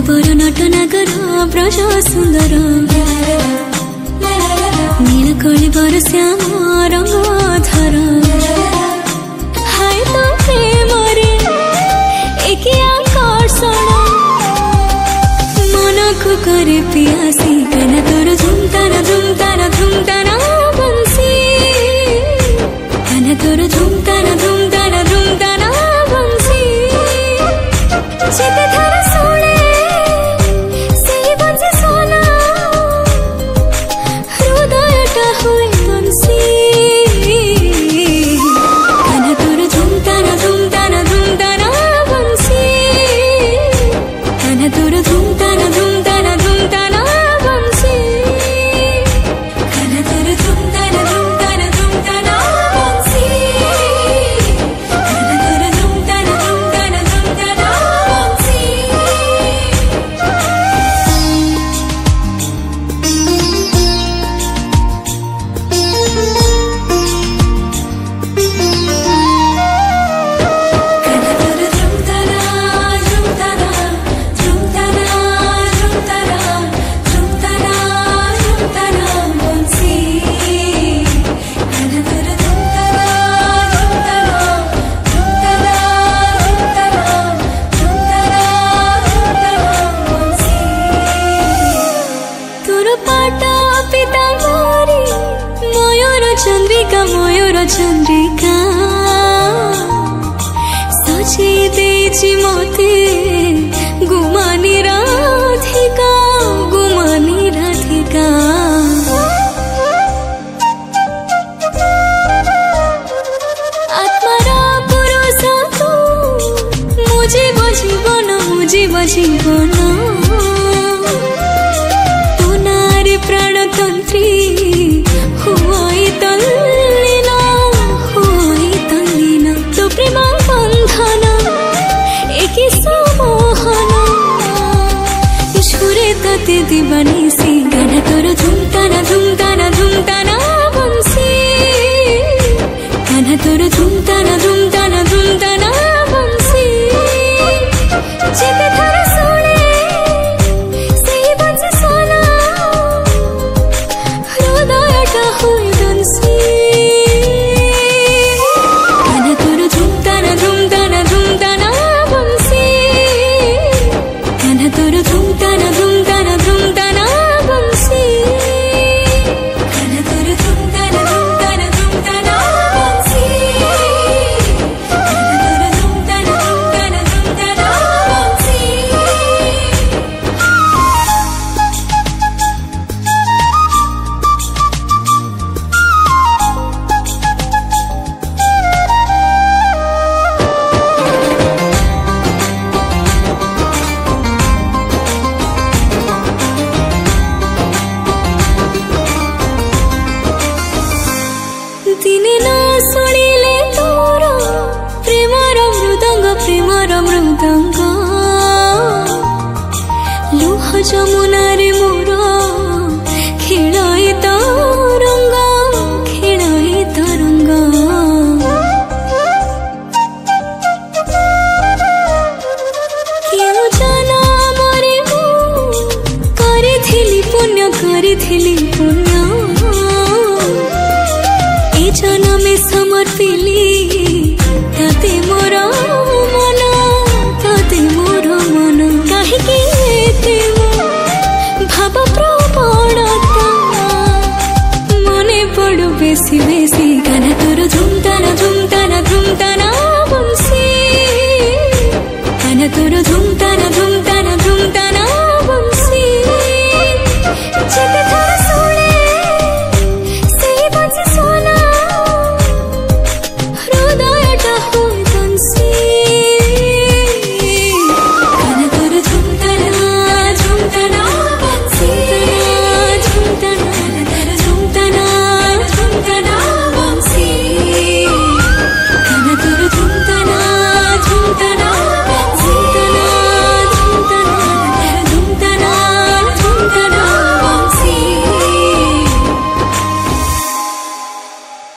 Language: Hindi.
पर नटनागर ब्रज सुंदर नीलकली बर श्याम रंग धर हाय तो प्रेम रे एक आकर्षण मन को करे पियासी गाना तोर झुमताना झुमताना झुमताना बंसी गाना तोर झुमताना झुमताना झुमताना बंसी जेते थारा सोने सेही बंसी सोना हृदयटा होई बंसी गाना तोर झुमताना झुमताना झुमताना बंसी गाना तोर झुमताना झुमताना झुमताना बंसी गाना तोर झुमताना झुमताना झुमताना बंसी गाना तोर झुमताना झुमताना झुमताना बंसी चंद्रिका सजे देची मोते गुमानी राधिका आत्मारा पुरुष तू मुझे बजीवन तू नारी प्राणतंत्री हुई तल्लीन तो प्रेम बंधन एक समोहन ईश्वरे तते दीवानी सी गाना तोर झुमताना झुमताना झुमताना बंसी गाना तोर झुमताना झुमताना झुमताना बंसी जेते थारा सोने सेही बंसी सोना हृदयटा होई बंसी गाना तोर झुमताना झुमताना झुमताना बंसी गाना तोर झुमताना झुमताना झुमताना बंसी गाना तोर झुमताना झुमताना झुमताना बंसी गाना तोर झुमताना झुमताना झुमताना बंसी दिने न शुणिले तोर प्रेमर मृदंग लुह जमुनारे मोर खेळई तरंग केउ जनमरे मु କରିଥିଲି ପୁଣ୍ୟ ଏ ଜନମେ ସମର୍ପିଲି